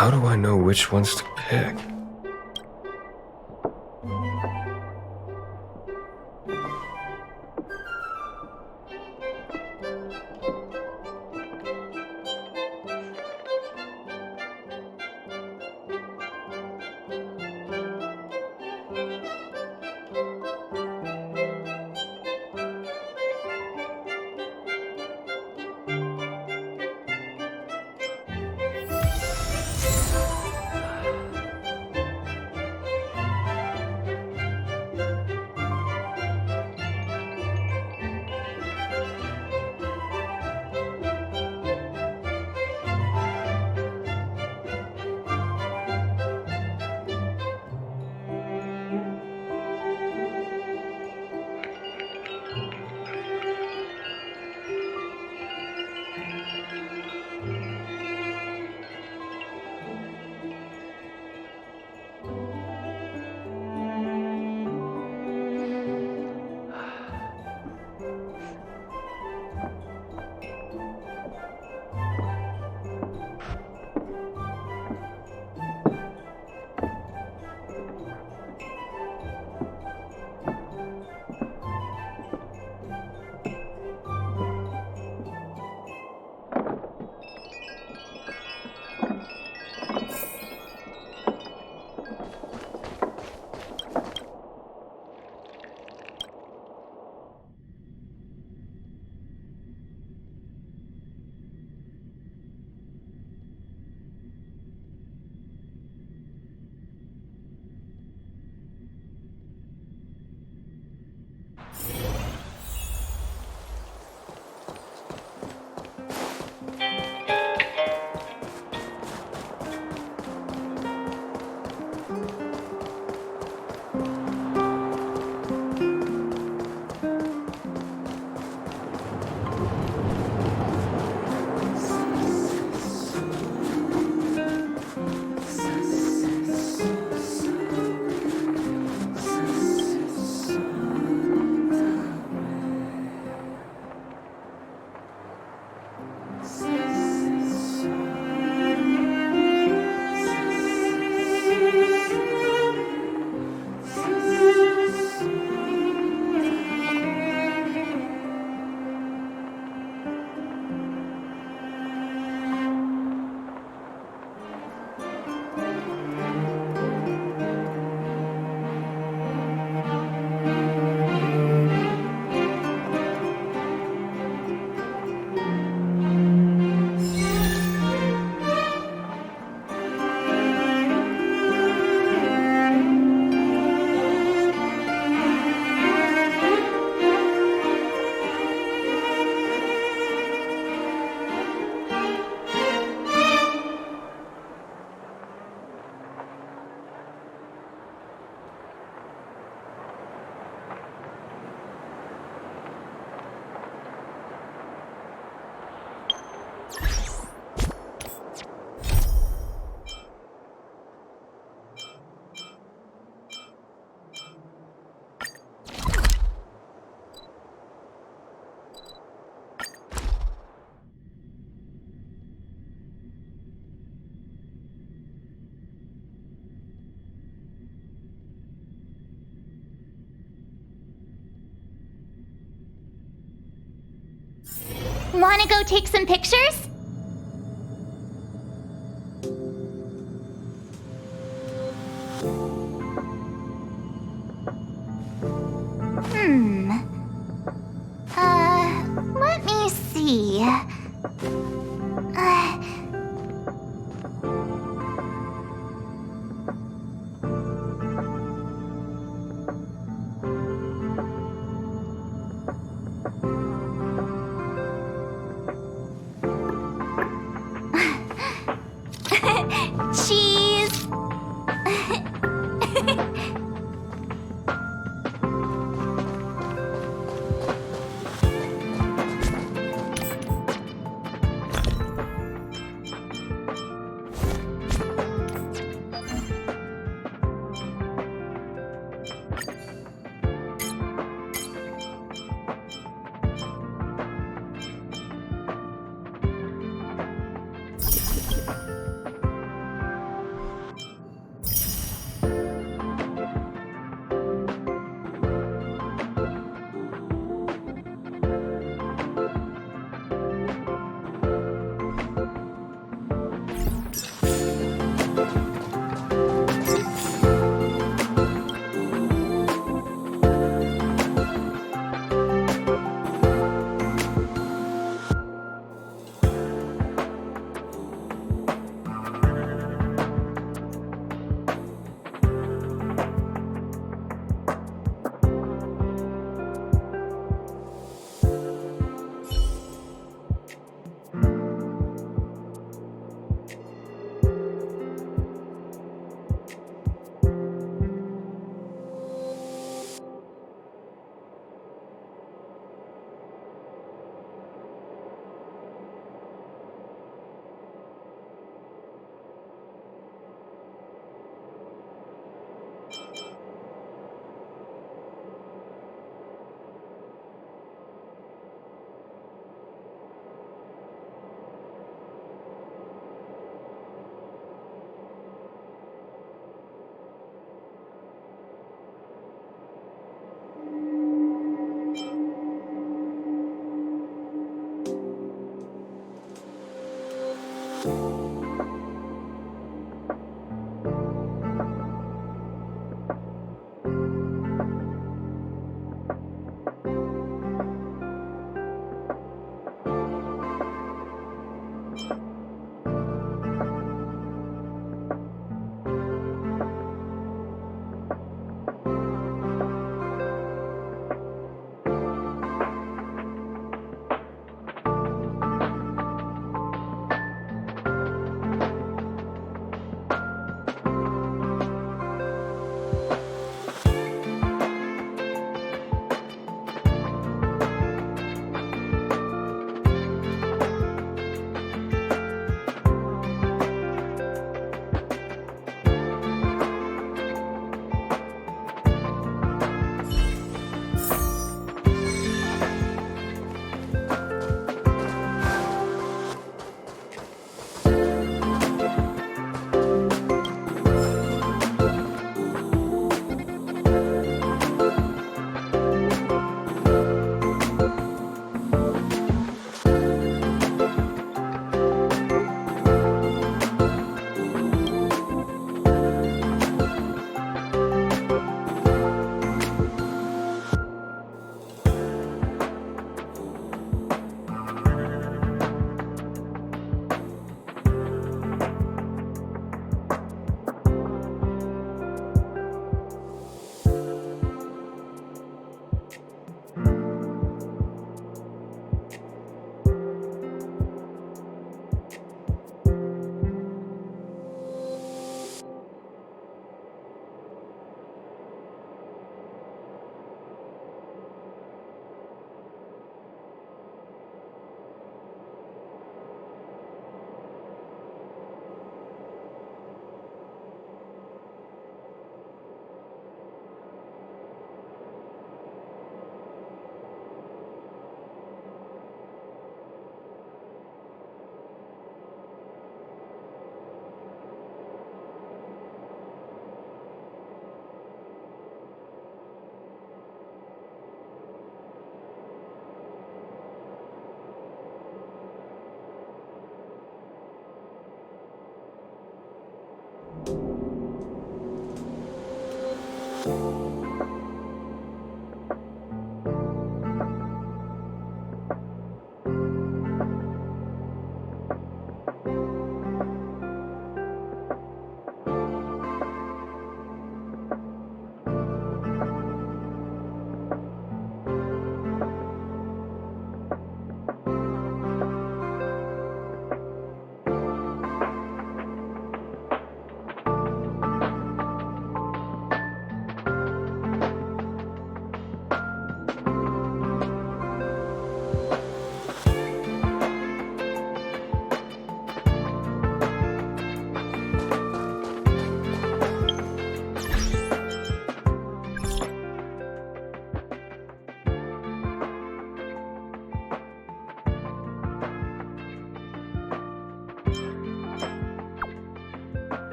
How do I know which ones to pick? Wanna go take some pictures? Hmm. Let me see.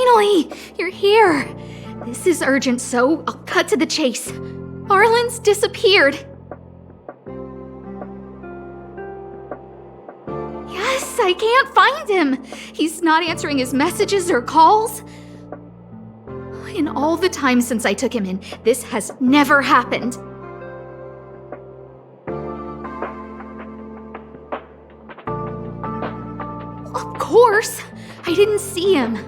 Finally! You're here! This is urgent, so I'll cut to the chase. Arlen's disappeared. Yes, I can't find him. He's not answering his messages or calls. In all the time since I took him in, this has never happened. Of course, I didn't see him.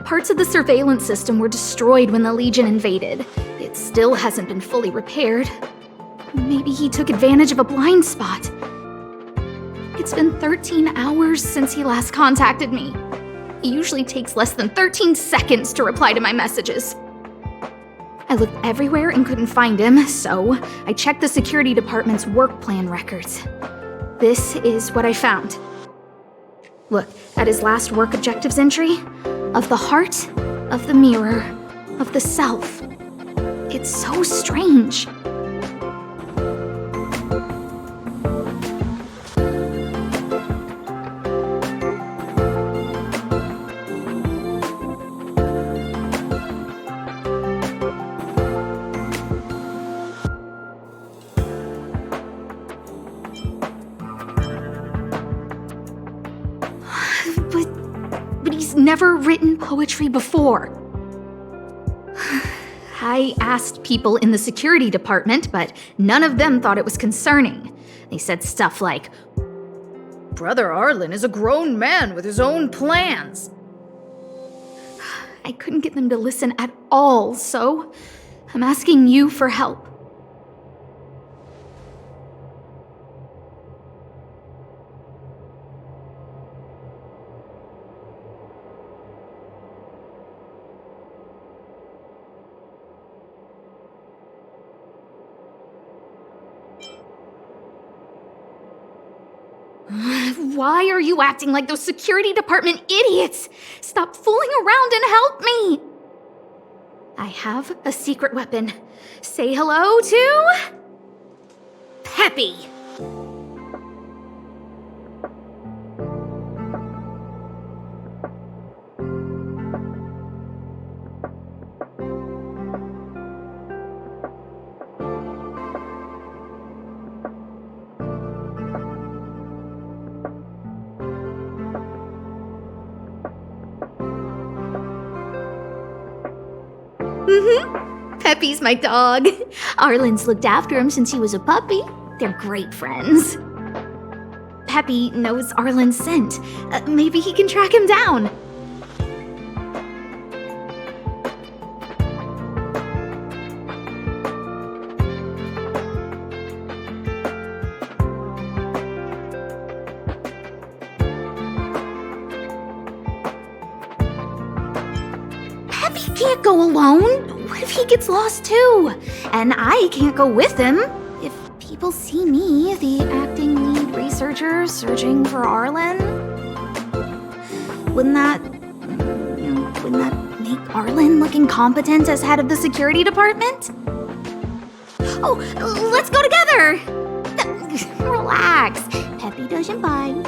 Parts of the surveillance system were destroyed when the Legion invaded. It still hasn't been fully repaired. Maybe he took advantage of a blind spot. It's been 13 hours since he last contacted me. He usually takes less than 13 seconds to reply to my messages. I looked everywhere and couldn't find him, so I checked the security department's work plan records. This is what I found. Look at his last work objectives entry. Of the heart, of the mirror, of the self. It's so strange. But he's never written poetry before. I asked people in the security department, but none of them thought it was concerning. They said stuff like, "Brother Arlen is a grown man with his own plans." I couldn't get them to listen at all, so I'm asking you for help. Why are you acting like those security department idiots? Stop fooling around and help me! I have a secret weapon. Say hello to... Peppy! Peppy's my dog. Arlen's looked after him since he was a puppy. They're great friends. Peppy knows Arlen's scent. Maybe he can track him down. Peppy can't go alone. What if he gets lost too? And I can't go with him. If people see me, the acting lead researcher, searching for Arlen, wouldn't that make Arlen look incompetent as head of the security department? Oh, let's go together! Relax. Peppy doesn't bite.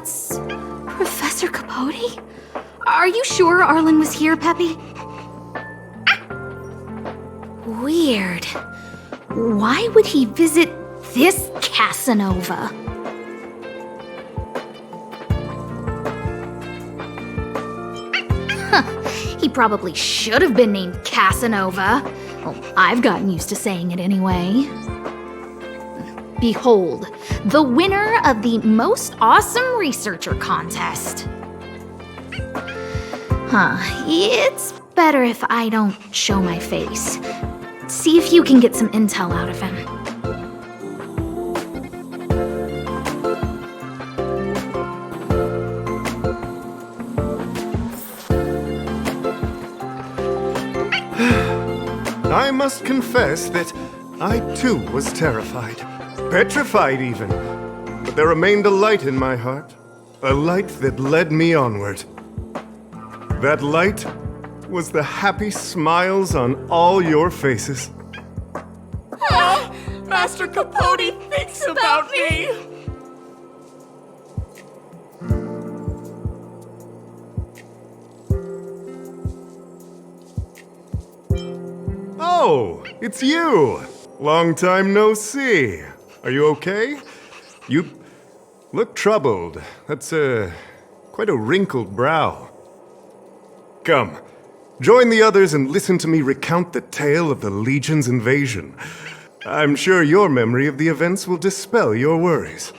That's Professor Capote? Are you sure Arlen was here, Peppy? Weird. Why would he visit this Casanova? He probably should have been named Casanova. Well, I've gotten used to saying it anyway. Behold, the winner of the Most Awesome Researcher contest. It's better if I don't show my face. See if you can get some intel out of him. I must confess that I too was terrified. Petrified even. But there remained a light in my heart. A light that led me onward. That light was the happy smiles on all your faces. Master Capote thinks about me! Oh, it's you! Long time no see. Are you okay? You look troubled. That's quite a wrinkled brow. Come, join the others and listen to me recount the tale of the Legion's invasion. I'm sure your memory of the events will dispel your worries.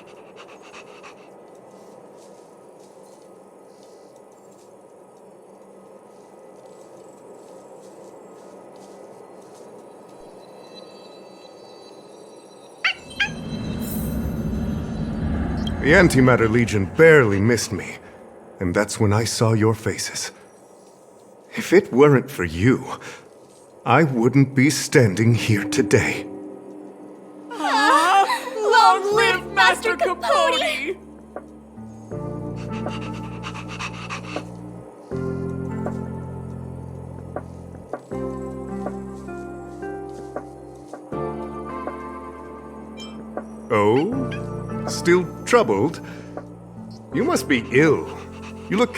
The Antimatter Legion barely missed me, and that's when I saw your faces. If it weren't for you, I wouldn't be standing here today. Long live Master Capote! Oh? Still troubled? You must be ill. You look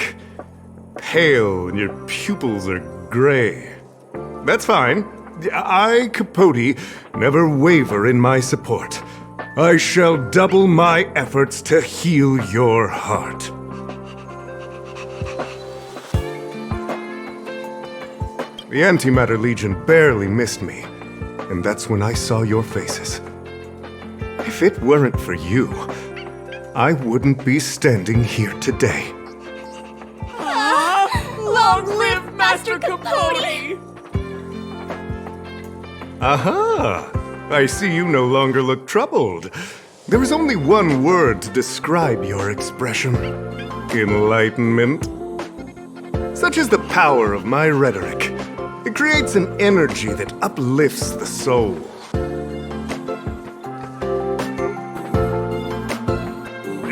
pale and your pupils are gray. That's fine. I, Capote, never waver in my support. I shall double my efforts to heal your heart. The Antimatter Legion barely missed me, and that's when I saw your faces. If it weren't for you, I wouldn't be standing here today. Long live Master Capote! Aha! I see you no longer look troubled. There is only one word to describe your expression. Enlightenment. Such is the power of my rhetoric. It creates an energy that uplifts the soul.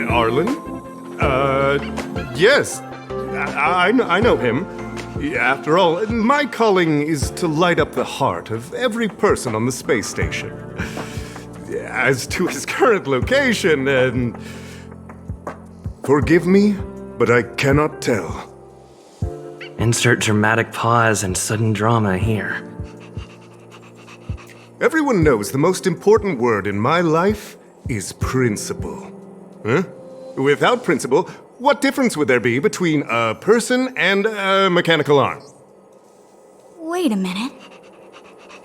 Arlen? Yes. I know him. After all, my calling is to light up the heart of every person on the space station. As to his current location, forgive me, but I cannot tell. Insert dramatic pause and sudden drama here. Everyone knows the most important word in my life is principle. Huh? Without principle, what difference would there be between a person and a mechanical arm? Wait a minute.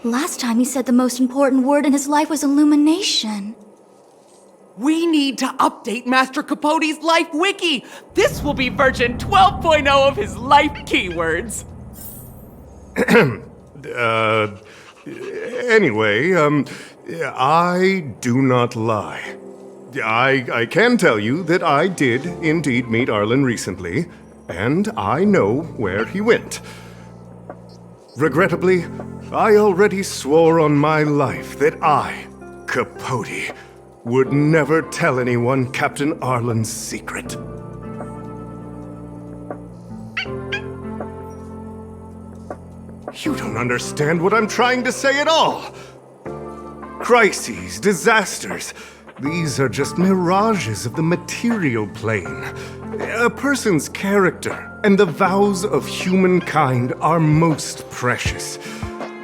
Last time he said the most important word in his life was illumination. We need to update Master Capote's Life Wiki! This will be version 12.0 of his life keywords! Anyway, I do not lie. I can tell you that I did indeed meet Arlen recently, and I know where he went. Regrettably, I already swore on my life that I, Capote, would never tell anyone Captain Arlen's secret. You don't understand what I'm trying to say at all. Crises, disasters, These are just mirages of the material plane. A person's character and the vows of humankind are most precious.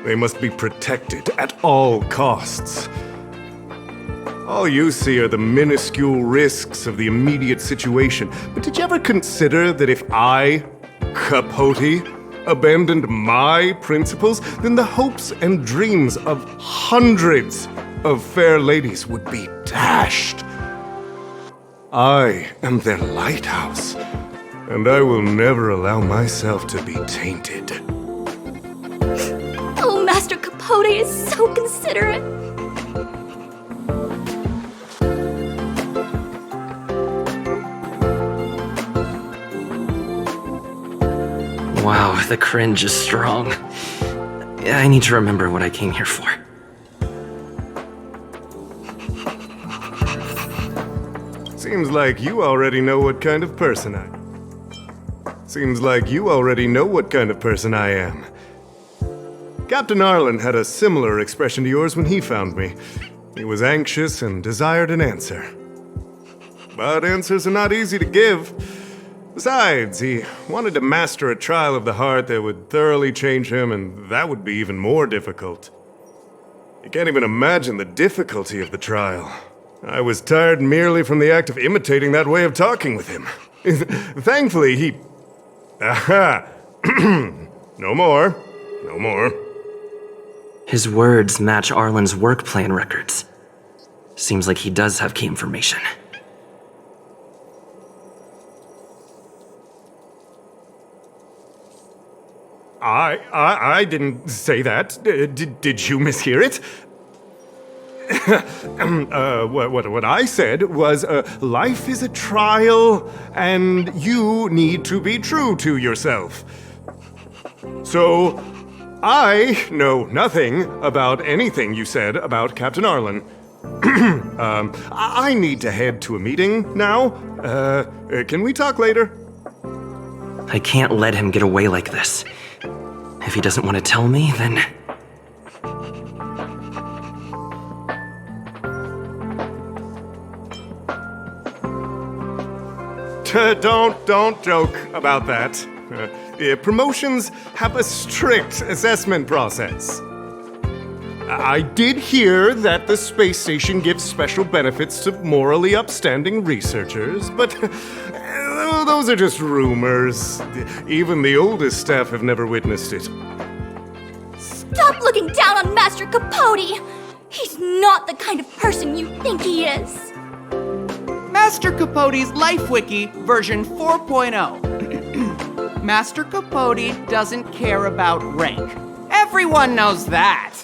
They must be protected at all costs. All you see are the minuscule risks of the immediate situation. But did you ever consider that if I, Capote, abandoned my principles, then the hopes and dreams of hundreds of fair ladies would be dashed? I am their lighthouse, and I will never allow myself to be tainted. Oh, Master Capote is so considerate. Wow, the cringe is strong. I need to remember what I came here for. Seems like you already know what kind of person I am. Captain Arlen had a similar expression to yours when he found me. He was anxious and desired an answer. But answers are not easy to give. Besides, he wanted to master a trial of the heart that would thoroughly change him, and that would be even more difficult. You can't even imagine the difficulty of the trial. I was tired merely from the act of imitating that way of talking with him. Thankfully, he... Aha! No more. His words match Arlen's work plan records. Seems like he does have key information. I didn't say that. Did you mishear it? What I said was, life is a trial, and you need to be true to yourself. So, I know nothing about anything you said about Captain Arlen. I need to head to a meeting now. Can we talk later? I can't let him get away like this. If he doesn't want to tell me, then... Don't joke about that. Promotions have a strict assessment process. I did hear that the space station gives special benefits to morally upstanding researchers, but those are just rumors. Even the oldest staff have never witnessed it. Stop looking down on Master Capote! He's not the kind of person you think he is. Master Capote's Life Wiki version 4.0. Master Capote doesn't care about rank. Everyone knows that.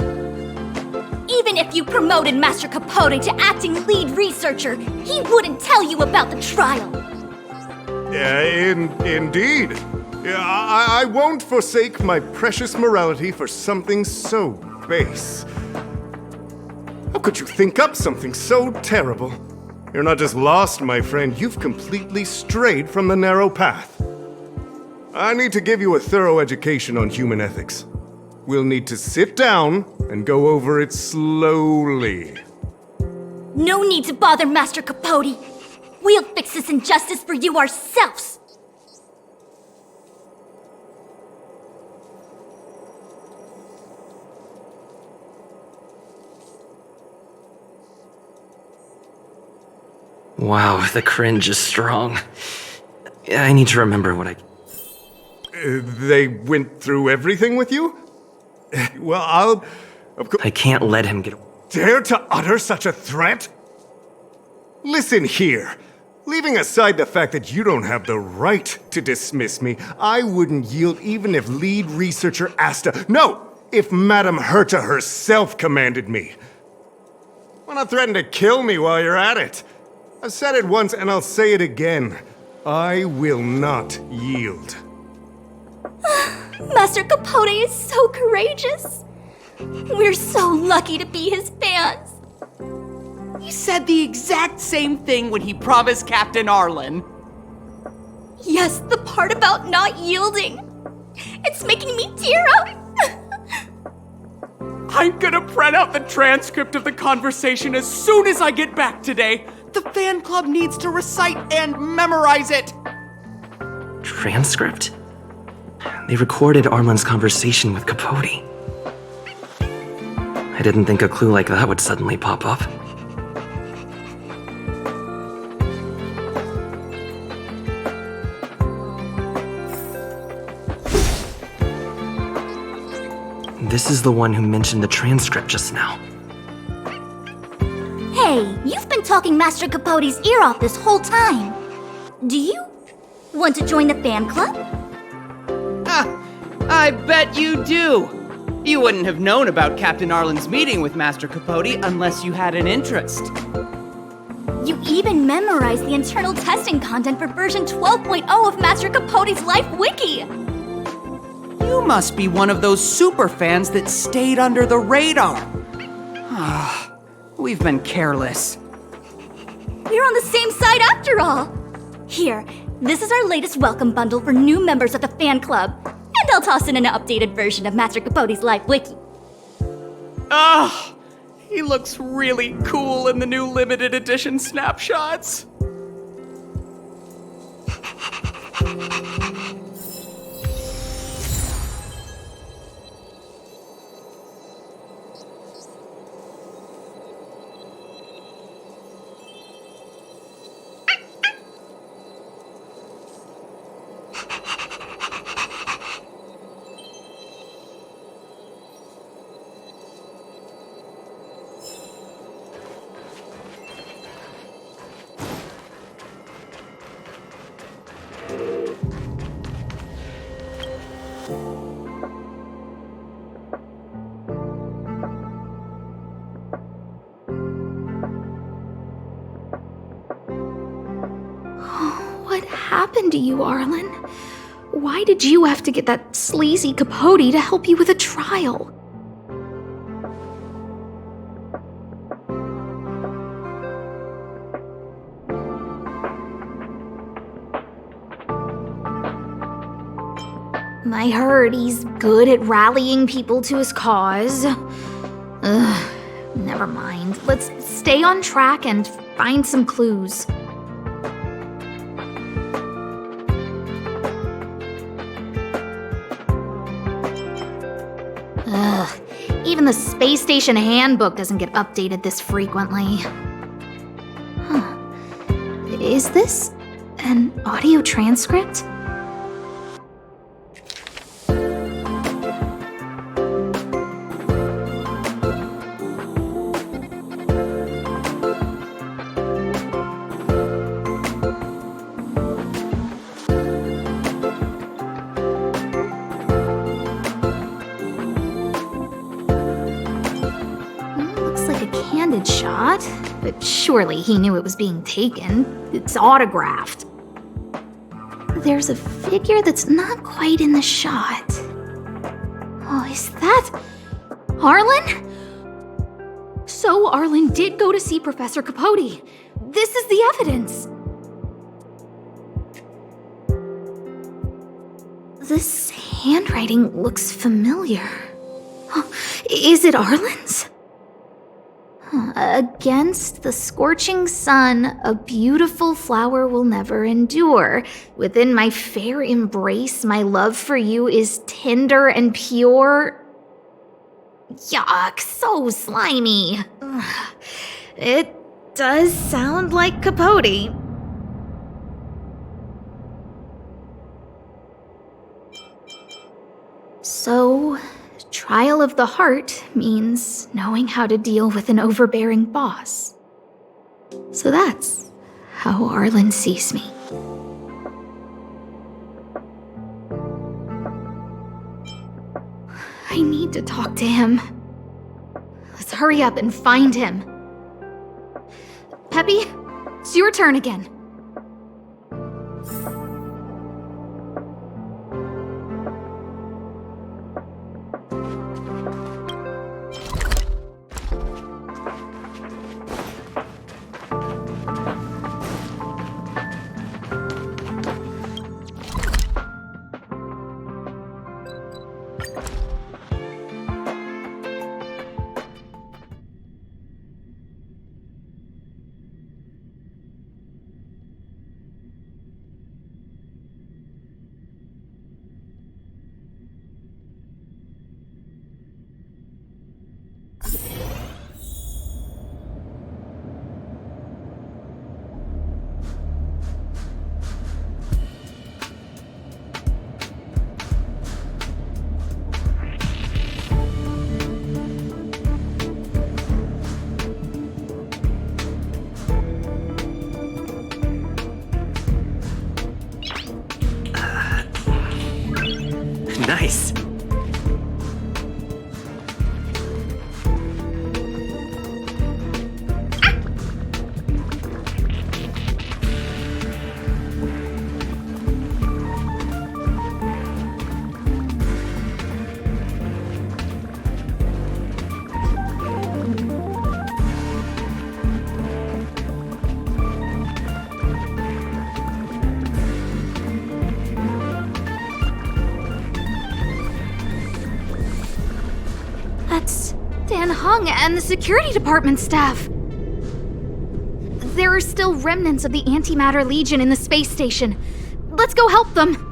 Even if you promoted Master Capote to acting lead researcher, he wouldn't tell you about the trial. Indeed. I won't forsake my precious morality for something so base. How could you think up something so terrible? You're not just lost, my friend, you've completely strayed from the narrow path. I need to give you a thorough education on human ethics. We'll need to sit down and go over it slowly. No need to bother Master Capote. We'll fix this injustice for you ourselves. Wow, the cringe is strong. I need to remember what I... They went through everything with you? Well, I'll... I can't let him get... Dare to utter such a threat? Listen here. Leaving aside the fact that you don't have the right to dismiss me, I wouldn't yield even if lead researcher Asta... No! If Madame Herta herself commanded me. Why not threaten to kill me while you're at it? I've said it once and I'll say it again. I will not yield. Master Capote is so courageous. We're so lucky to be his fans. He said the exact same thing when he promised Captain Arlen. Yes, the part about not yielding. It's making me tear up. I'm gonna print out the transcript of the conversation as soon as I get back today. The fan club needs to recite and memorize it. Transcript? They recorded Arlen's conversation with Capote. I didn't think a clue like that would suddenly pop up. This is the one who mentioned the transcript just now. Hey, you've been talking Master Capote's ear off this whole time. Do you want to join the fan club? I bet you do. You wouldn't have known about Captain Arlen's meeting with Master Capote unless you had an interest. You even memorized the internal testing content for version 12.0 of Master Capote's Life Wiki. You must be one of those super fans that stayed under the radar. We've been careless. We're on the same side after all. Here, this is our latest welcome bundle for new members of the fan club. And I'll toss in an updated version of Master Capote's Life Wiki. He looks really cool in the new limited edition snapshots. What happened to you, Arlen? Why did you have to get that sleazy Capote to help you with a trial? I heard he's good at rallying people to his cause. Ugh, never mind. Let's stay on track and find some clues. Ugh, even the space station handbook doesn't get updated this frequently. Huh. Is this an audio transcript? Shot, but surely he knew it was being taken. It's autographed. There's a figure that's not quite in the shot. Oh, is that Arlen? So Arlen did go to see Professor Capote. This is the evidence. This handwriting looks familiar. Oh, is it Arlen's? Against the scorching sun, a beautiful flower will never endure. Within my fair embrace, my love for you is tender and pure. Yuck, so slimy. Ugh. It does sound like Capote. So, trial of the heart means knowing how to deal with an overbearing boss. So that's how Arlen sees me. I need to talk to him. Let's hurry up and find him. Peppy, it's your turn again. Hong and the security department staff. There are still remnants of the Antimatter Legion in the space station. Let's go help them.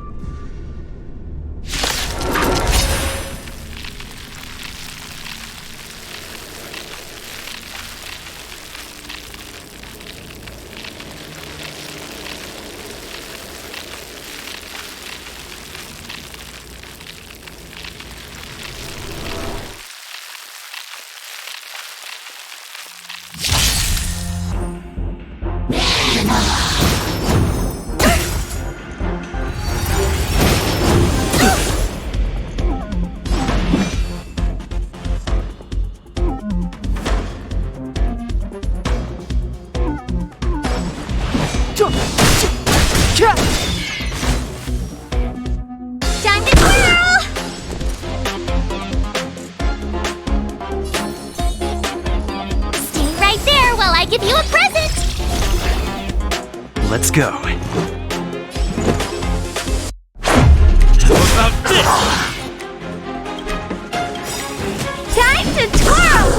Time to twirl! Stay right there while I give you a present! Let's go. How about this? Time to twirl!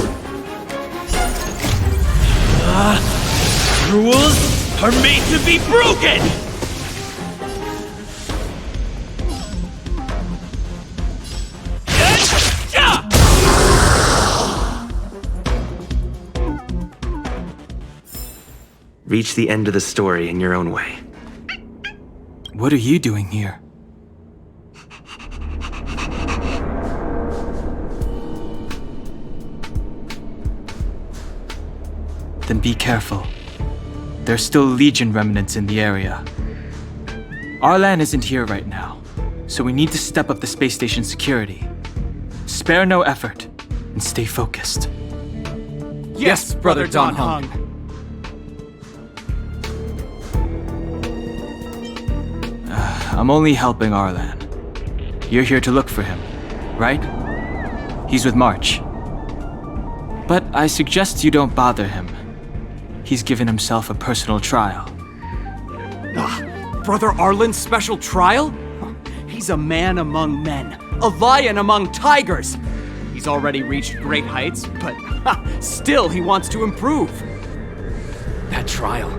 Rules are made to be broken! Reach the end of the story in your own way. What are you doing here? Then be careful. There's still Legion remnants in the area. Arlan isn't here right now, so we need to step up the space station security. Spare no effort, and stay focused. Yes, Brother Don Hung. I'm only helping Arlan. You're here to look for him, right? He's with March. But I suggest you don't bother him. He's given himself a personal trial. Brother Arlen's special trial? He's a man among men, a lion among tigers. He's already reached great heights, but still he wants to improve. That trial.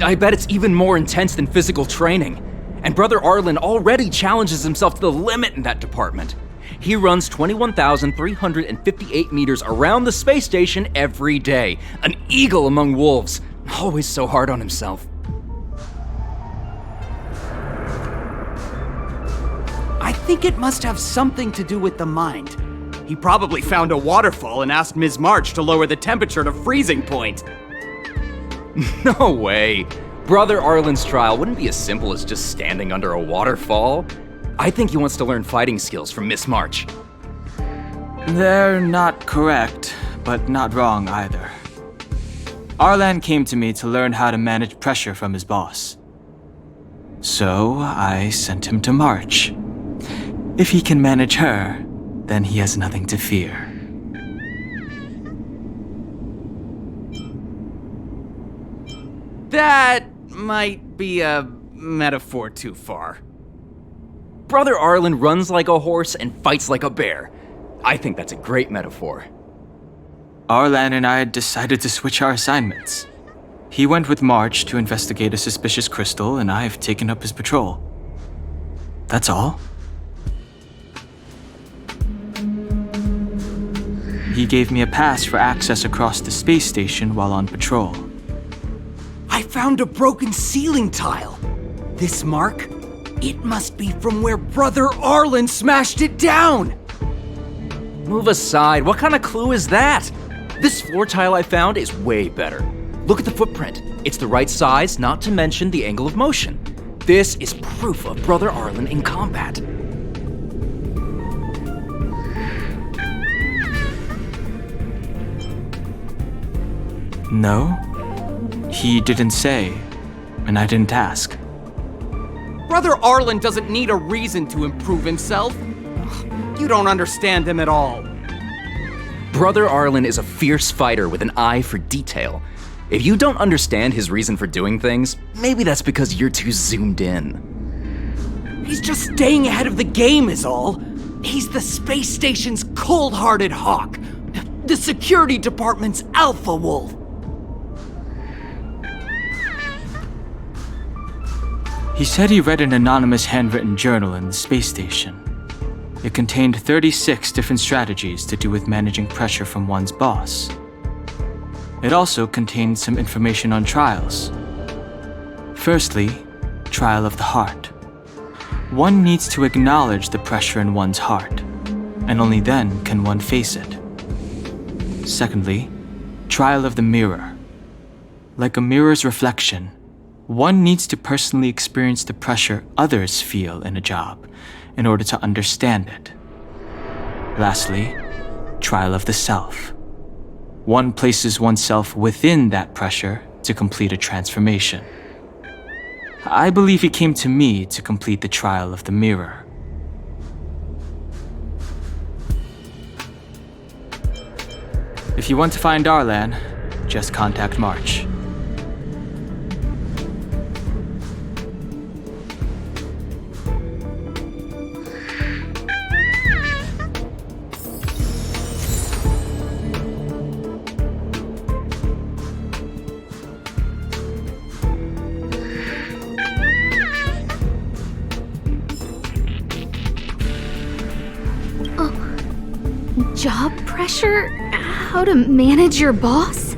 I bet it's even more intense than physical training. And Brother Arlen already challenges himself to the limit in that department. He runs 21,358 meters around the space station every day. An eagle among wolves. Always so hard on himself. I think it must have something to do with the mind. He probably found a waterfall and asked Ms. March to lower the temperature to freezing point. No way. Brother Arlen's trial wouldn't be as simple as just standing under a waterfall. I think he wants to learn fighting skills from Miss March. They're not correct, but not wrong either. Arlan came to me to learn how to manage pressure from his boss. So I sent him to March. If he can manage her, then he has nothing to fear. That might be a metaphor too far. Brother Arlen runs like a horse and fights like a bear. I think that's a great metaphor. Arlan and I decided to switch our assignments. He went with March to investigate a suspicious crystal, and I've taken up his patrol. That's all. He gave me a pass for access across the space station while on patrol. I found a broken ceiling tile. This mark? It must be from where Brother Arlen smashed it down! Move aside, what kind of clue is that? This floor tile I found is way better. Look at the footprint. It's the right size, not to mention the angle of motion. This is proof of Brother Arlen in combat. No? He didn't say, and I didn't ask. Brother Arlen doesn't need a reason to improve himself. You don't understand him at all. Brother Arlen is a fierce fighter with an eye for detail. If you don't understand his reason for doing things, maybe that's because you're too zoomed in. He's just staying ahead of the game is all. He's the space station's cold-hearted hawk. The security department's alpha wolf. He said he read an anonymous handwritten journal in the space station. It contained 36 different strategies to do with managing pressure from one's boss. It also contained some information on trials. Firstly, trial of the heart. One needs to acknowledge the pressure in one's heart, and only then can one face it. Secondly, trial of the mirror. Like a mirror's reflection, one needs to personally experience the pressure others feel in a job in order to understand it. Lastly, trial of the self. One places oneself within that pressure to complete a transformation. I believe he came to me to complete the trial of the mirror. If you want to find Arlan, just contact March. Job pressure? How to manage your boss?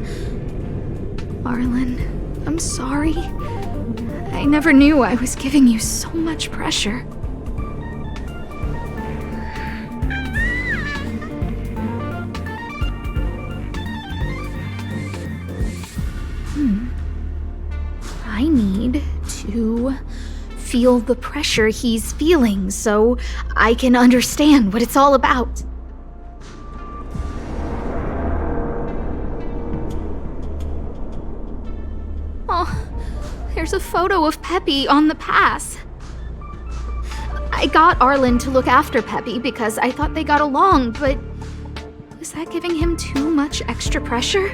Arlen, I'm sorry. I never knew I was giving you so much pressure. I need to feel the pressure he's feeling so I can understand what it's all about. Oh, there's a photo of Peppy on the pass. I got Arlen to look after Peppy because I thought they got along, but was that giving him too much extra pressure?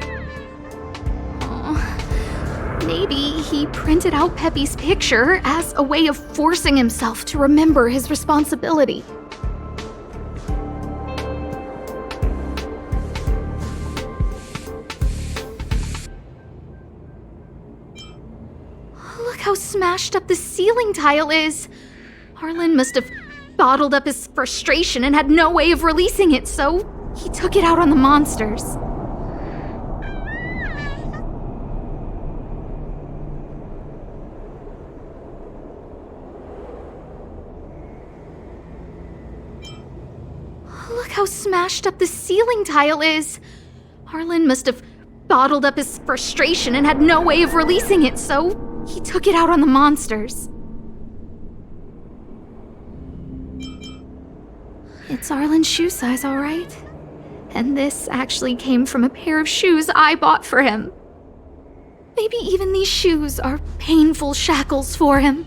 Oh, maybe he printed out Peppy's picture as a way of forcing himself to remember his responsibility. Look how smashed up the ceiling tile is. Arlen must have bottled up his frustration and had no way of releasing it, so he took it out on the monsters. Look how smashed up the ceiling tile is. Arlen must have bottled up his frustration and had no way of releasing it, so he took it out on the monsters. It's Arlen's shoe size, all right. And this actually came from a pair of shoes I bought for him. Maybe even these shoes are painful shackles for him.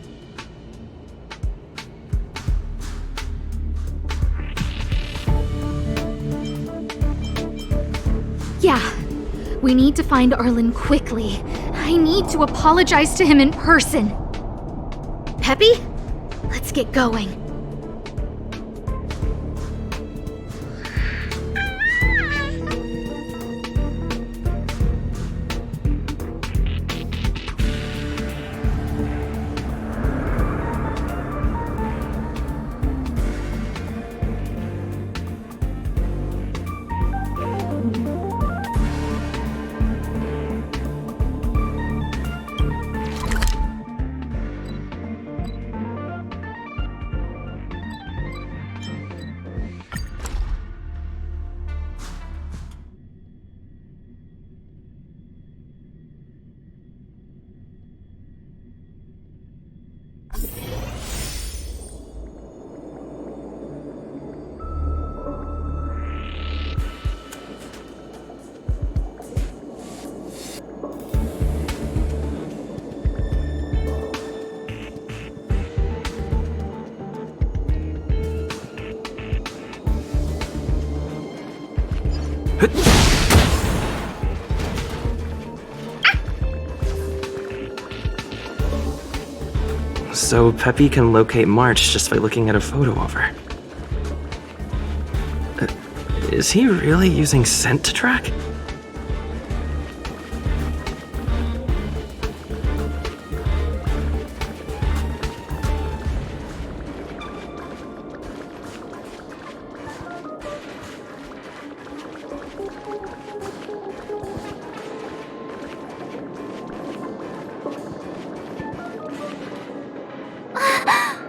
Yeah, we need to find Arlen quickly. I need to apologize to him in person. Peppy, let's get going. So Peppy can locate March just by looking at a photo of her. Is he really using scent to track?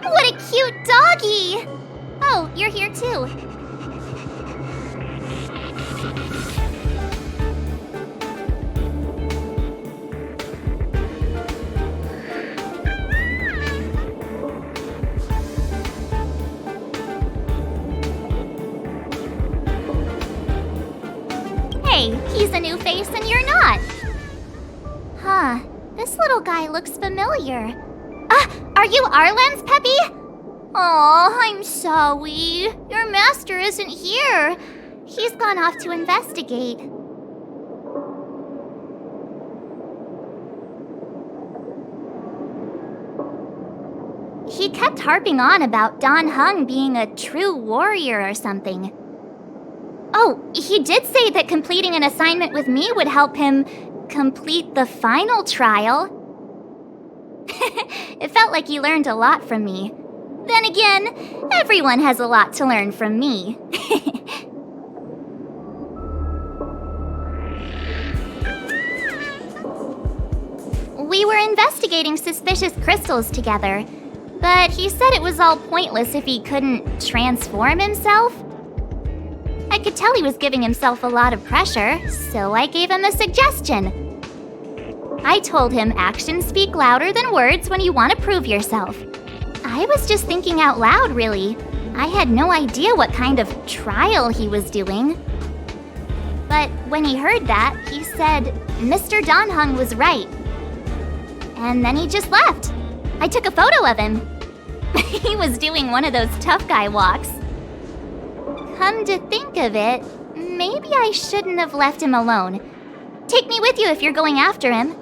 What a cute doggy! Oh, you're here too. Hey, he's a new face and you're not. Huh, this little guy looks familiar. Are you Arlen's Peppy? Oh, I'm sorry. Your master isn't here. He's gone off to investigate. He kept harping on about Don Hung being a true warrior or something. Oh, he did say that completing an assignment with me would help him complete the final trial. It felt like he learned a lot from me. Then again, everyone has a lot to learn from me. We were investigating suspicious crystals together, but he said it was all pointless if he couldn't transform himself. I could tell he was giving himself a lot of pressure, so I gave him a suggestion. I told him actions speak louder than words when you want to prove yourself. I was just thinking out loud, really. I had no idea what kind of trial he was doing. But when he heard that, he said Mr. Don Hung was right. And then he just left. I took a photo of him. He was doing one of those tough guy walks. Come to think of it, maybe I shouldn't have left him alone. Take me with you if you're going after him.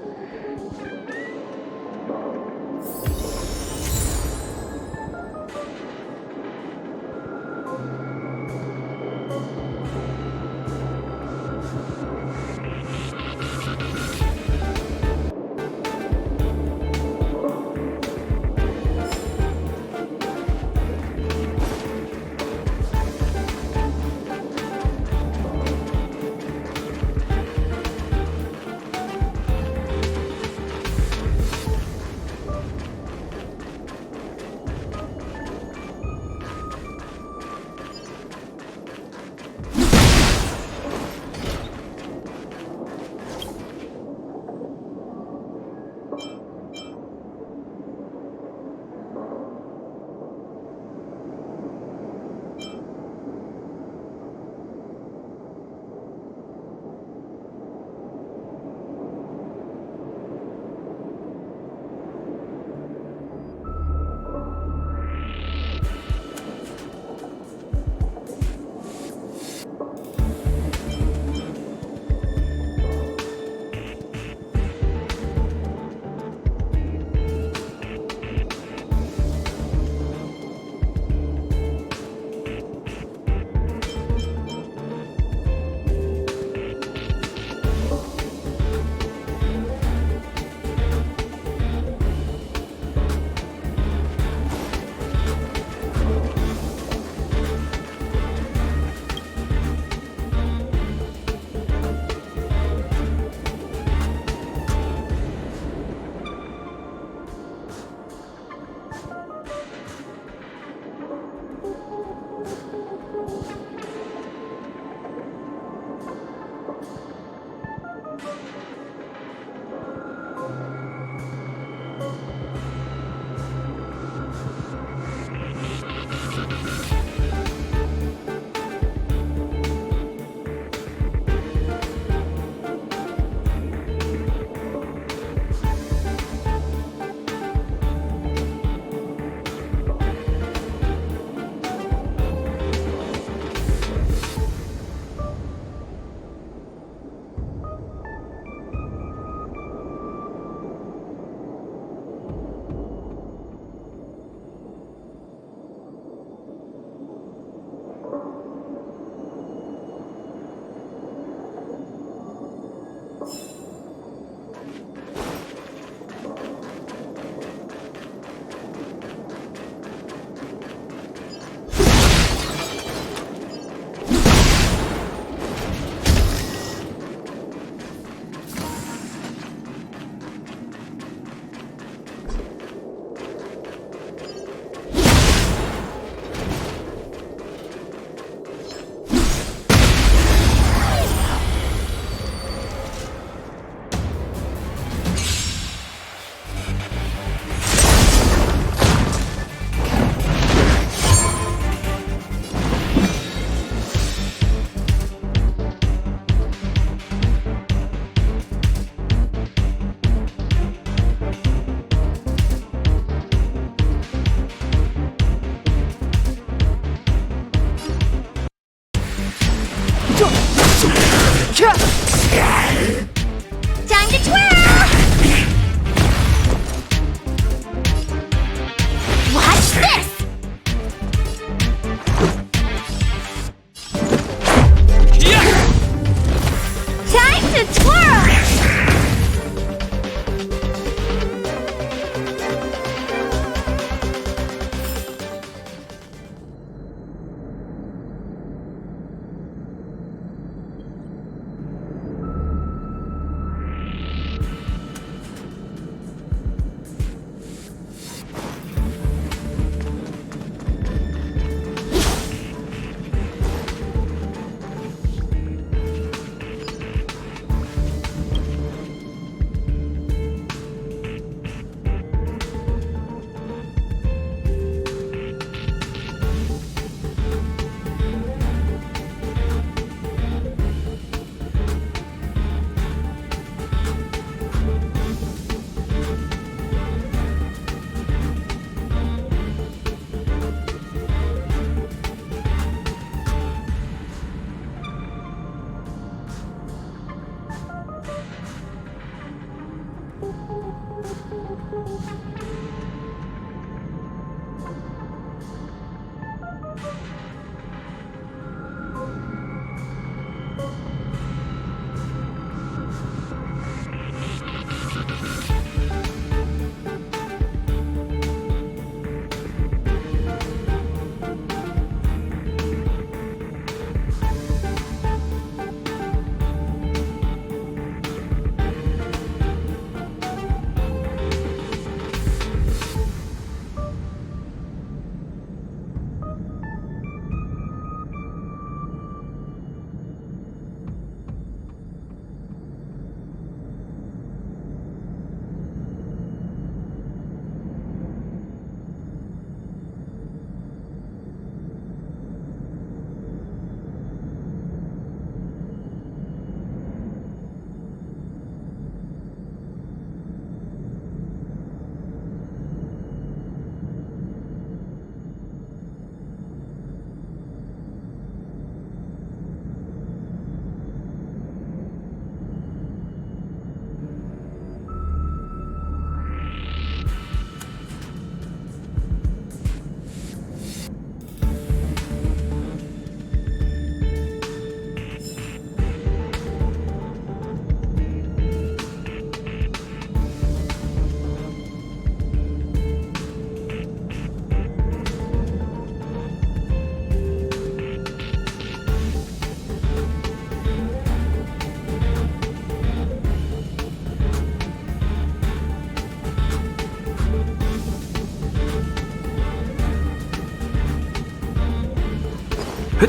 I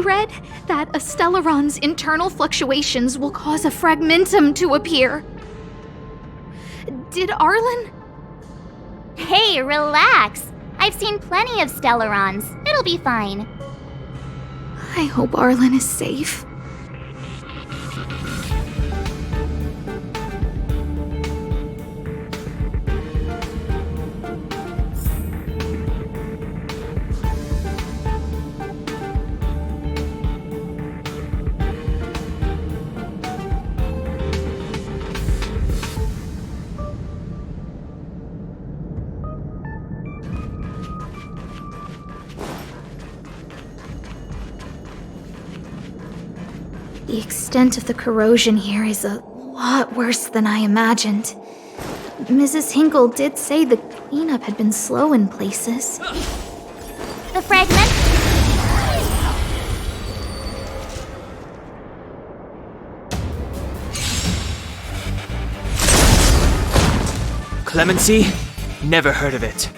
read that a Stellaron's internal fluctuations will cause a fragmentum to appear. Did Arlen? Hey, relax. I've seen plenty of Stellarons. It'll be fine. I hope Arlen is safe. The extent of the corrosion here is a lot worse than I imagined. Mrs. Hinkle did say the cleanup had been slow in places. The fragment. Clemency? Never heard of it.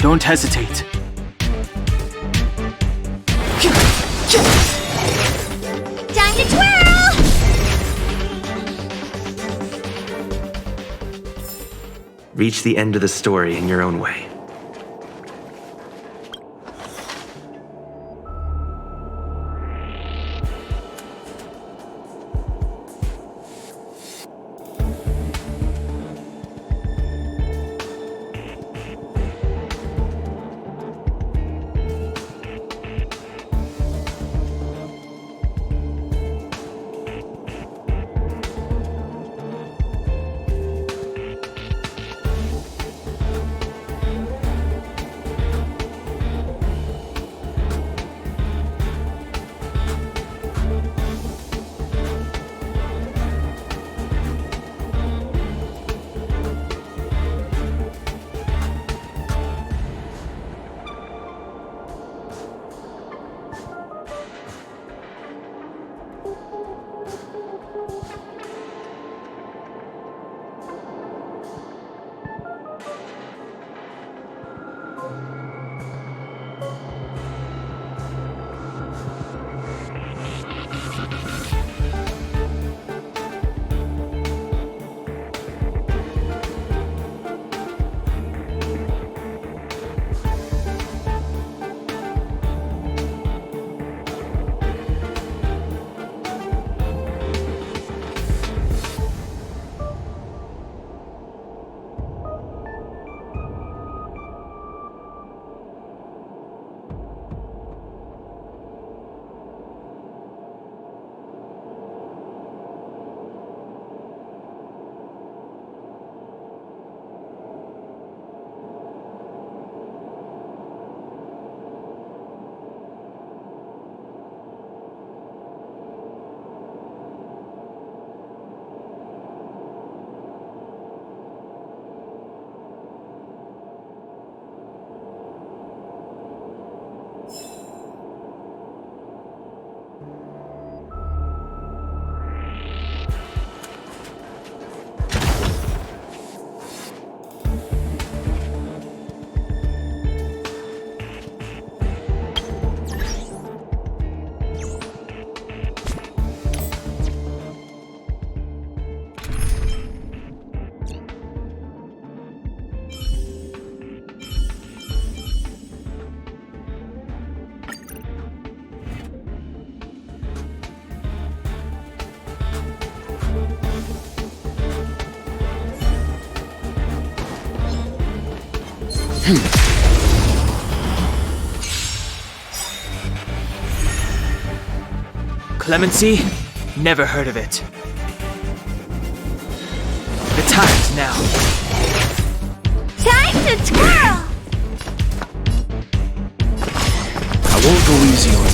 Don't hesitate. Time to twirl! Reach the end of the story in your own way. Clemency? Never heard of it. The time's now. Time to twirl! easy on me.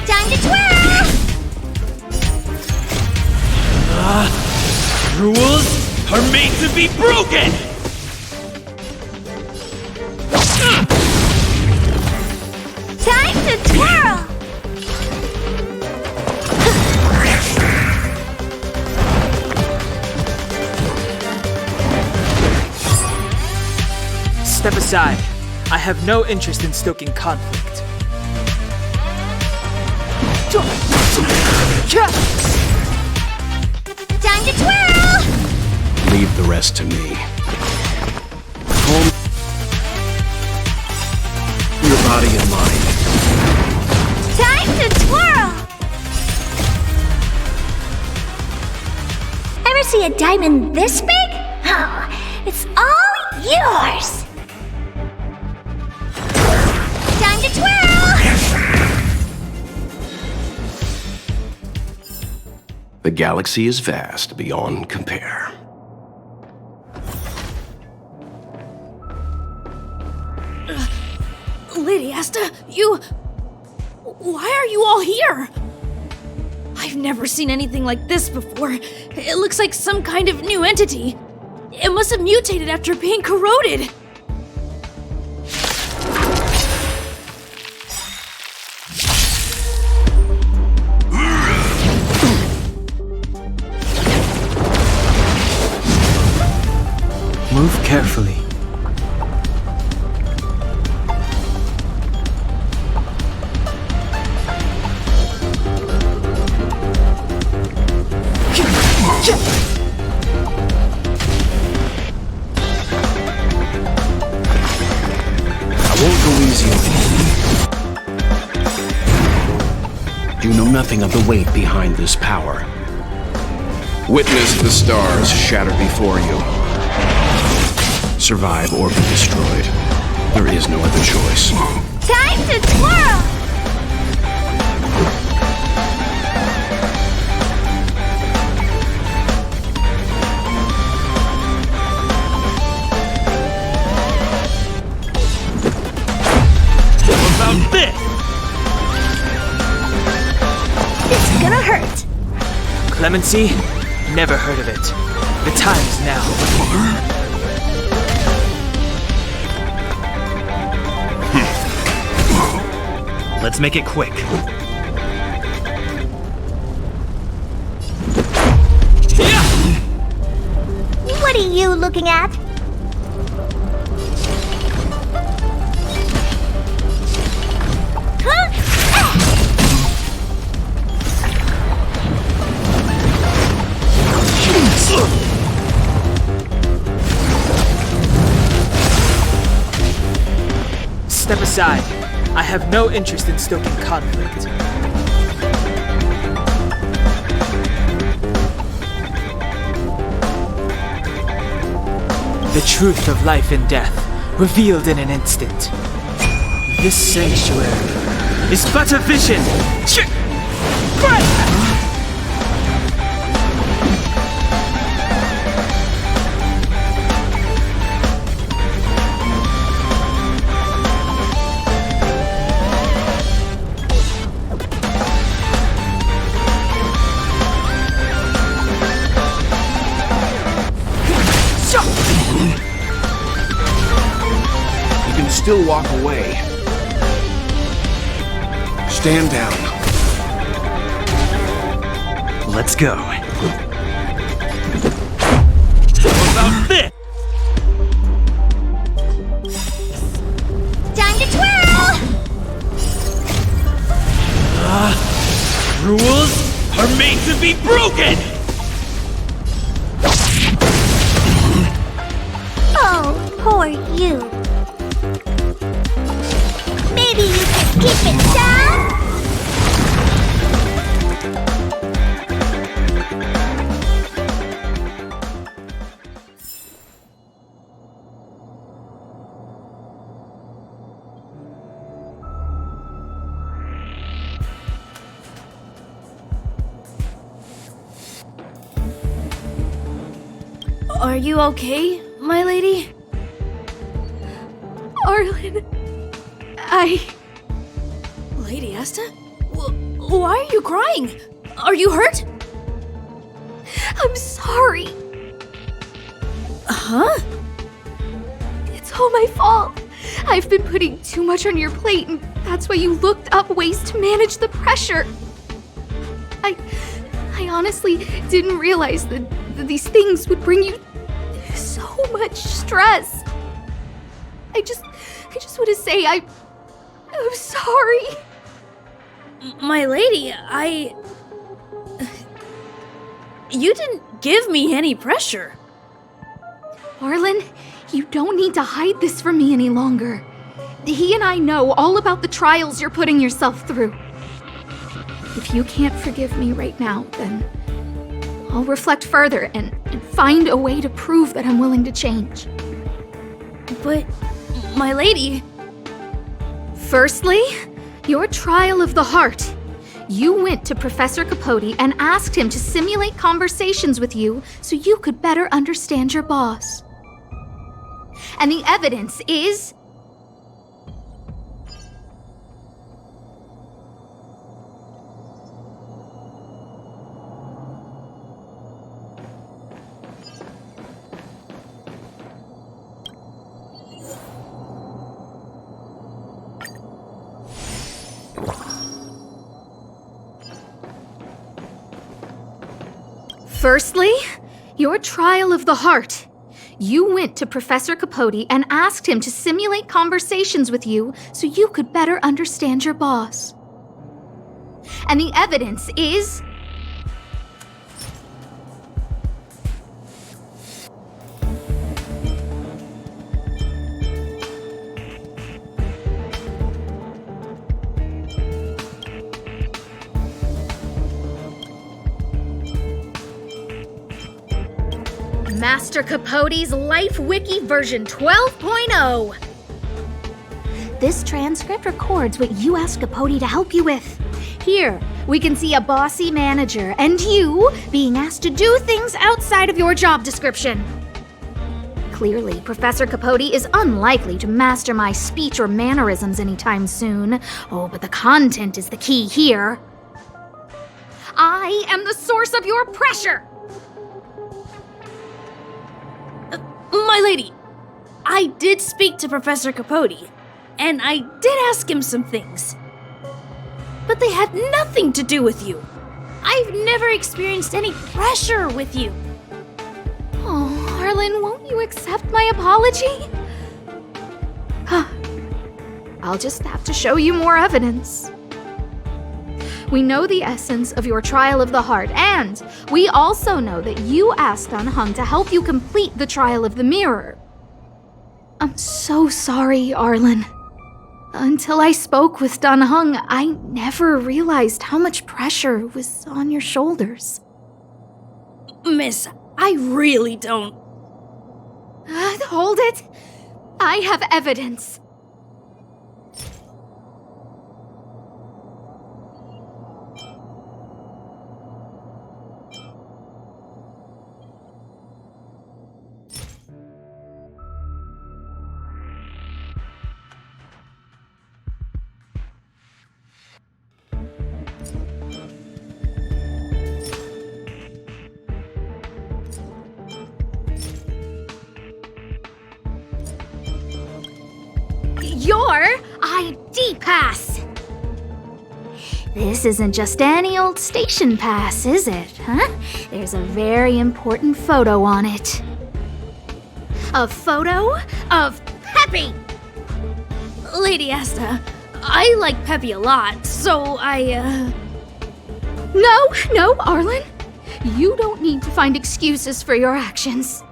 Time to twirl! Rules are made to be broken! Time to twirl! Step aside. I have no interest in stoking conflict. Time to twirl! Leave the rest to me. Calm your body and mind. Time to twirl! Ever see a diamond this big? Oh, it's all yours! Time to twirl! The galaxy is vast beyond compare. Lady Asta, you... Why are you all here? I've never seen anything like this before. It looks like some kind of new entity. It must have mutated after being corroded. Move carefully. I won't go easy on you. You know nothing of the weight behind this power. Witness the stars shatter before you. Survive or be destroyed. There is no other choice. Time to twirl! What about this? It's gonna hurt. Clemency? Never heard of it. The time is now. Let's make it quick. What are you looking at? Step aside. I have no interest in stoking conflict. The truth of life and death, revealed in an instant. This sanctuary is but a vision! You can still walk away. Stand down. Let's go. What about this? Time to twirl! Rules are made to be broken! Oh, poor you. Maybe you can keep it down? Are you okay, my lady? Arlen, Lady Asta? Why are you crying? Are you hurt? I'm sorry. Huh? It's all my fault. I've been putting too much on your plate, and that's why you looked up ways to manage the pressure. I honestly didn't realize that these things would bring you so much stress. I just want to say I'm sorry. My lady, You didn't give me any pressure. Arlen, you don't need to hide this from me any longer. He and I know all about the trials you're putting yourself through. If you can't forgive me right now, then I'll reflect further and find a way to prove that I'm willing to change. But, my lady... Firstly, your trial of the heart. You went to Professor Capote and asked him to simulate conversations with you so you could better understand your boss. And the evidence is... Firstly, your trial of the heart. You went to Professor Capote and asked him to simulate conversations with you so you could better understand your boss. And the evidence is... Master Capote's Life Wiki version 12.0. This transcript records what you asked Capote to help you with. Here, we can see a bossy manager and you being asked to do things outside of your job description. Clearly, Professor Capote is unlikely to master my speech or mannerisms anytime soon. Oh, but the content is the key here. I am the source of your pressure! My lady, I did speak to Professor Capote, and I did ask him some things. But they had nothing to do with you. I've never experienced any pressure with you. Oh, Arlen, won't you accept my apology? I'll just have to show you more evidence. We know the essence of your trial of the heart, and we also know that you asked Dunhung to help you complete the trial of the mirror. I'm so sorry, Arlen. Until I spoke with Dunhung, I never realized how much pressure was on your shoulders. Miss, I really don't... Hold it! I have evidence. Your ID pass! This isn't just any old station pass, is it, huh? There's a very important photo on it. A photo of Peppy! Lady Asta, I like Peppy a lot, so No, Arlen. You don't need to find excuses for your actions.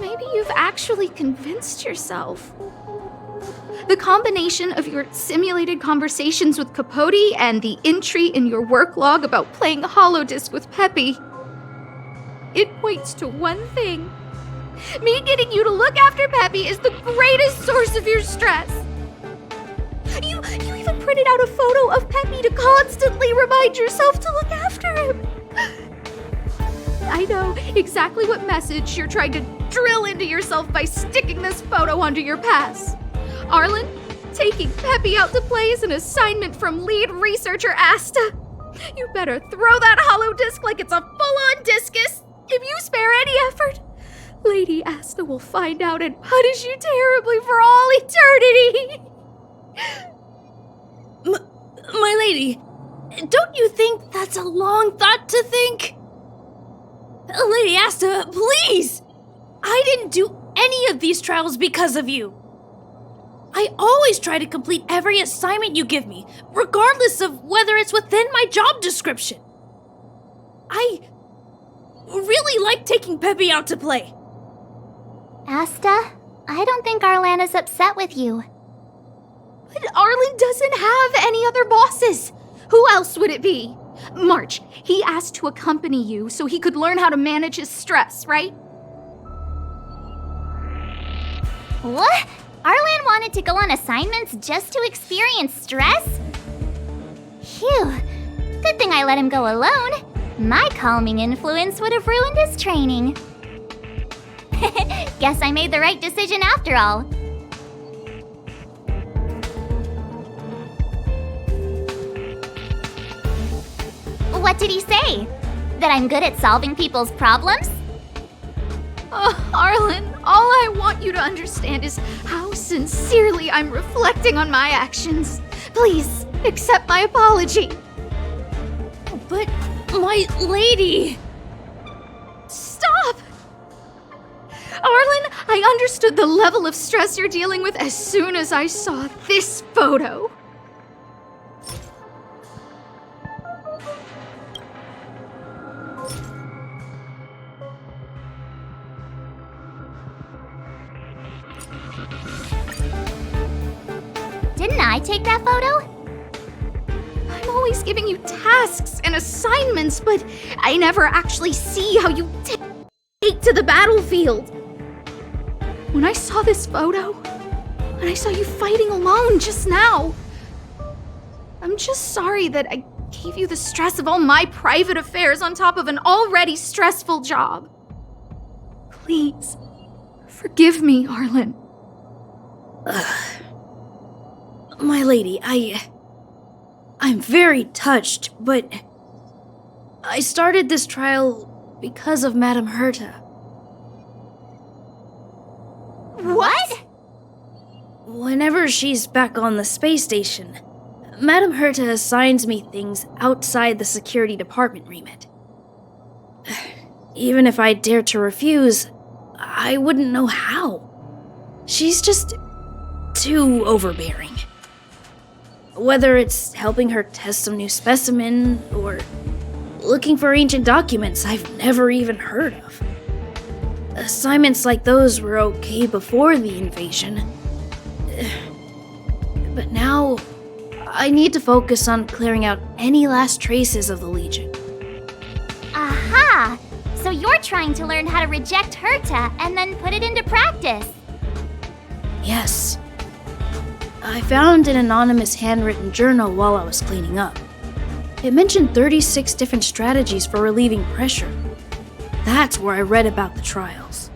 Maybe you've actually convinced yourself. The combination of your simulated conversations with Capote and the entry in your work log about playing Holodisc with Peppy, it points to one thing. Me getting you to look after Peppy is the greatest source of your stress. You even printed out a photo of Peppy to constantly remind yourself to look after him. I know exactly what message you're trying to drill into yourself by sticking this photo onto your pass. Arlen, taking Peppy out to play is an assignment from lead researcher Asta. You better throw that hollow disc like it's a full-on discus. If you spare any effort, Lady Asta will find out and punish you terribly for all eternity. My lady, don't you think that's a long thought to think? Lady Asta, please! I didn't do any of these trials because of you. I always try to complete every assignment you give me, regardless of whether it's within my job description. I really like taking Peppy out to play. Asta, I don't think Arlan is upset with you. But Arlen doesn't have any other bosses. Who else would it be? March, he asked to accompany you so he could learn how to manage his stress, right? What? Arlan wanted to go on assignments just to experience stress? Phew. Good thing I let him go alone. My calming influence would have ruined his training. Guess I made the right decision after all. What did he say? That I'm good at solving people's problems? Oh, Arlen, all I want you to understand is how sincerely I'm reflecting on my actions. Please, accept my apology. But, my lady... Stop! Arlen, I understood the level of stress you're dealing with as soon as I saw this photo. Didn't I take that photo? I'm always giving you tasks and assignments, but I never actually see how you take to the battlefield. When I saw this photo, and I saw you fighting alone just now, I'm just sorry that I gave you the stress of all my private affairs on top of an already stressful job. Please, forgive me, Arlen. My lady, I'm very touched, but I started this trial because of Madame Herta. What? Whenever she's back on the space station, Madame Herta assigns me things outside the security department remit. Even if I dared to refuse, I wouldn't know how. She's just too overbearing. Whether it's helping her test some new specimen, or looking for ancient documents I've never even heard of. Assignments like those were okay before the invasion. But now, I need to focus on clearing out any last traces of the Legion. Aha! So you're trying to learn how to reject Herta and then put it into practice. Yes. I found an anonymous handwritten journal while I was cleaning up. It mentioned 36 different strategies for relieving pressure. That's where I read about the trials.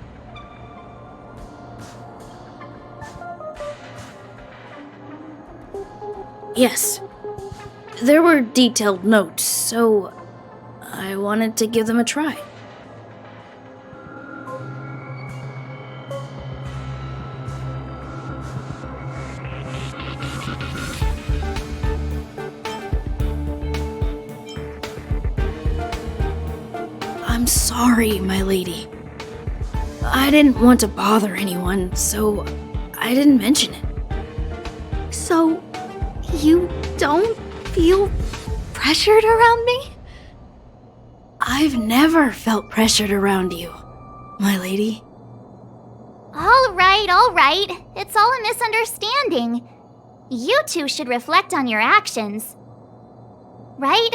Yes. There were detailed notes, so I wanted to give them a try. I'm sorry, my lady. I didn't want to bother anyone, so I didn't mention it. So, you don't feel pressured around me? I've never felt pressured around you, my lady. All right. It's all a misunderstanding. You two should reflect on your actions. Right?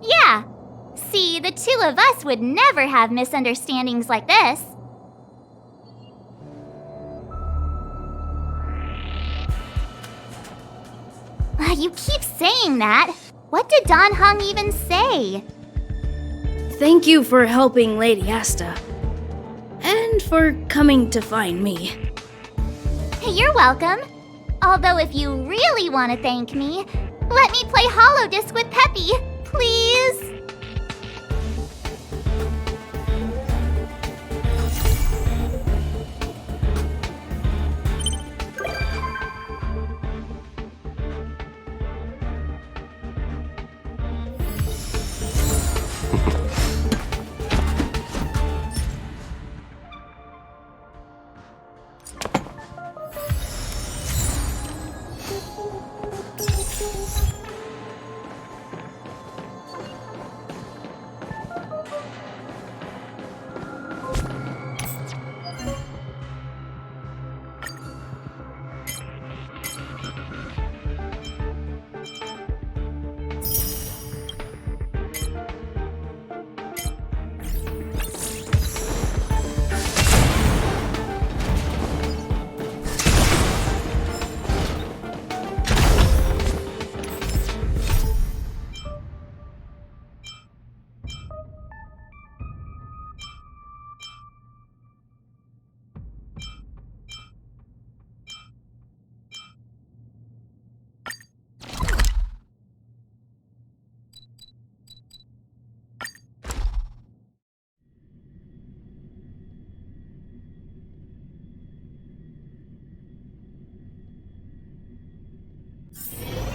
Yeah. See, the two of us would never have misunderstandings like this. You keep saying that. What did Don Hung even say? Thank you for helping Lady Asta. And for coming to find me. Hey, you're welcome. Although if you really want to thank me, let me play Hollow Disc with Peppy, please.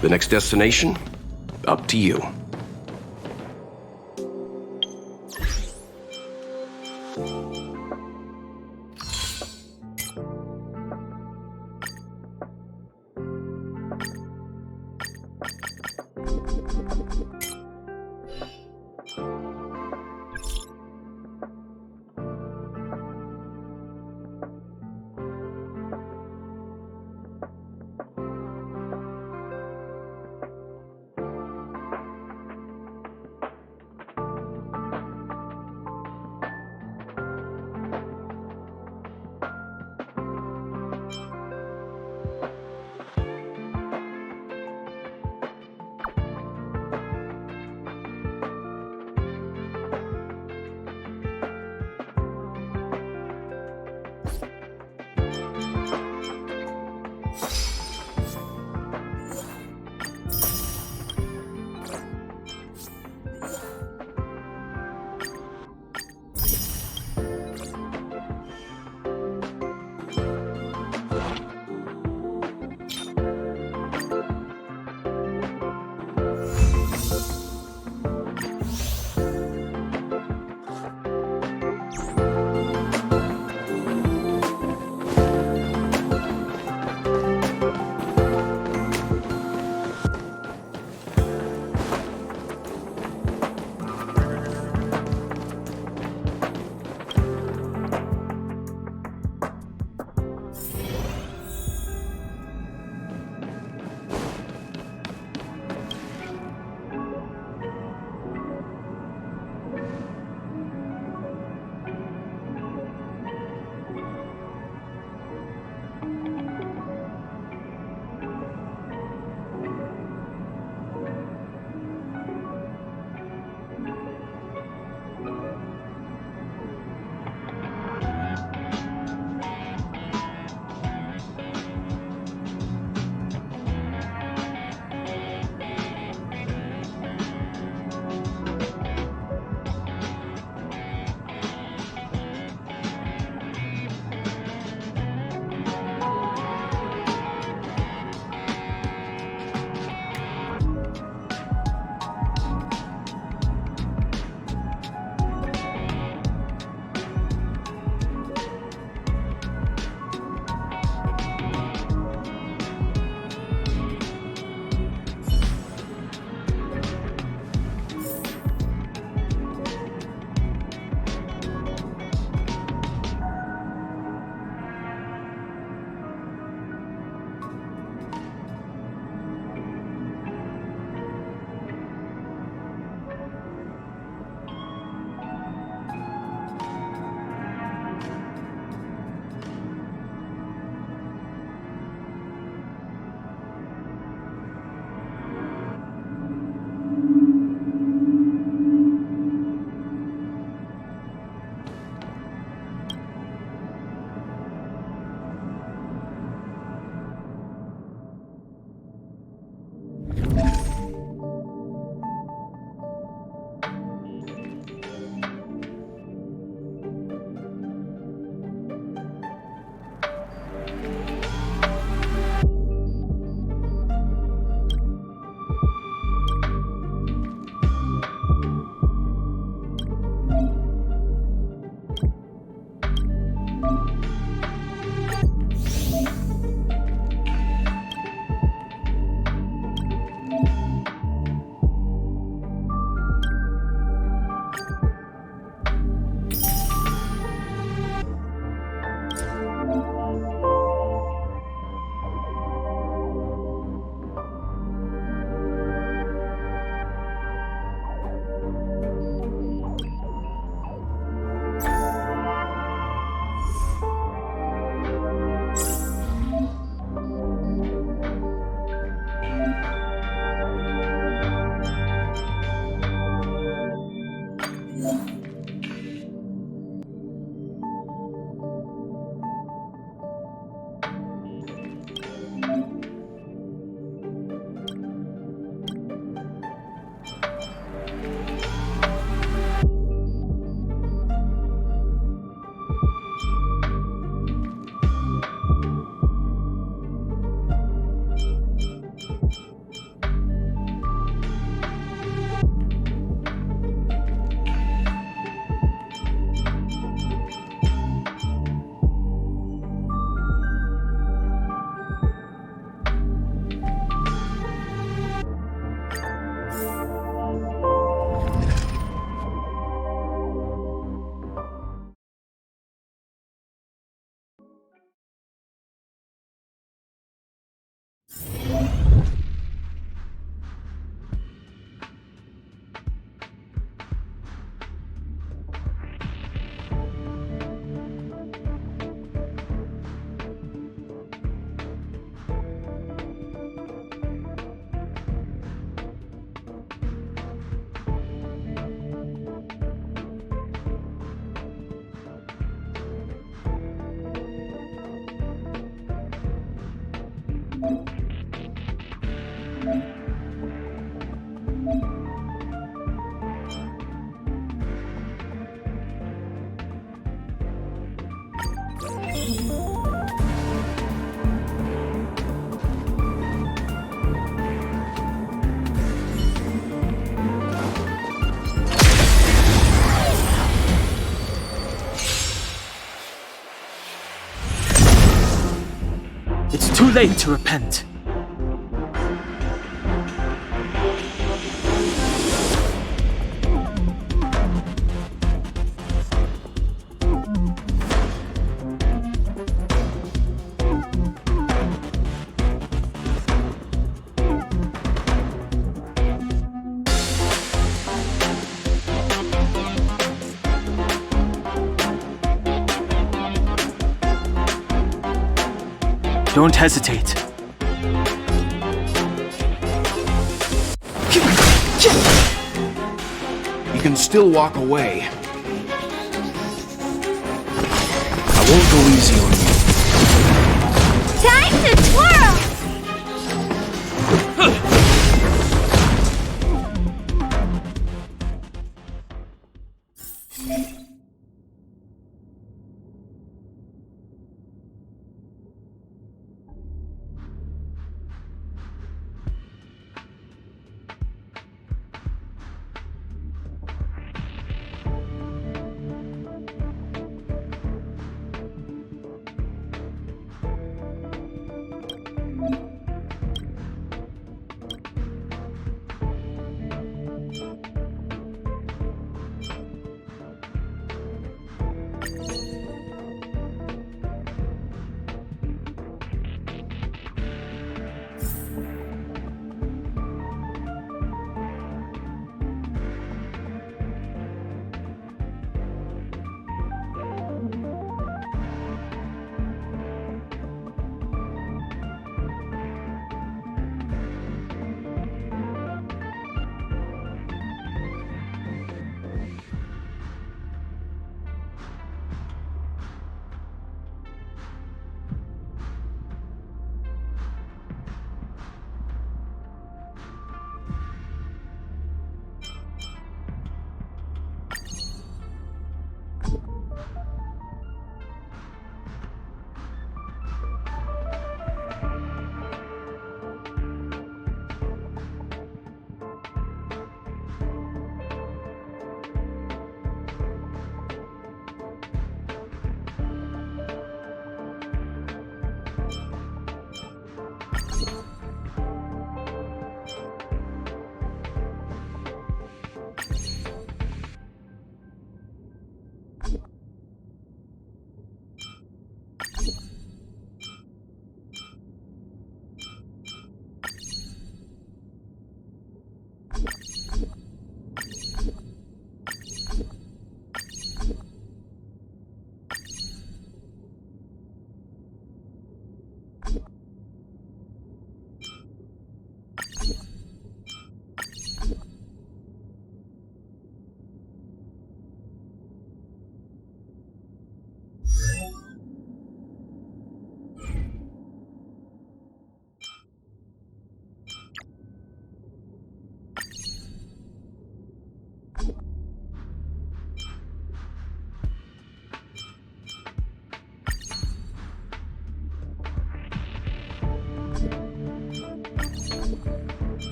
The next destination? Up to you. It's too late to repent. Don't hesitate. You can still walk away. I won't go easy on you.